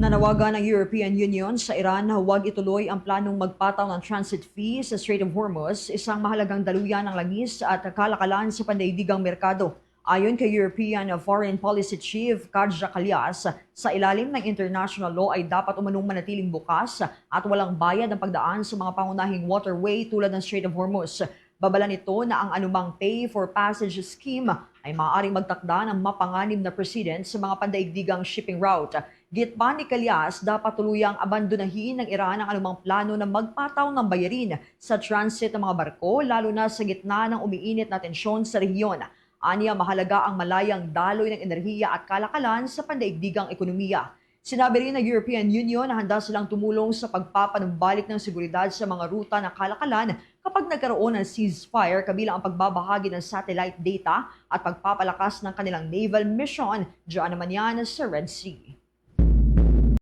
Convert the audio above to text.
Nanawagan ng European Union sa Iran na huwag ituloy ang planong magpataw ng transit fee sa Strait of Hormuz, isang mahalagang daluyan ng langis at kalakalan sa pandaigdigang merkado. Ayon kay European Foreign Policy Chief Kaja Kallas, sa ilalim ng international law ay dapat umanong manatiling bukas at walang bayad ang pagdaan sa mga pangunahing waterway tulad ng Strait of Hormuz. Babala nito na ang anumang pay for passage scheme ay maaaring magtakda ng mapanganib na precedent sa mga pandaigdigang shipping route. Gitpa ni Calyas, dapat tuluyang abandonahin ng Iran ang anumang plano na magpataw ng bayarin sa transit ng mga barko, lalo na sa gitna ng umiinit na tensyon sa rehiyon. Aniya, mahalaga ang malayang daloy ng enerhiya at kalakalan sa pandaigdigang ekonomiya. Sinabi rin ng European Union na handa silang tumulong sa pagpapanumbalik ng seguridad sa mga ruta ng kalakalan kapag nagkaroon ng ceasefire, kabilang ang pagbabahagi ng satellite data at pagpapalakas ng kanilang naval mission. Diyan naman yan sa Red Sea.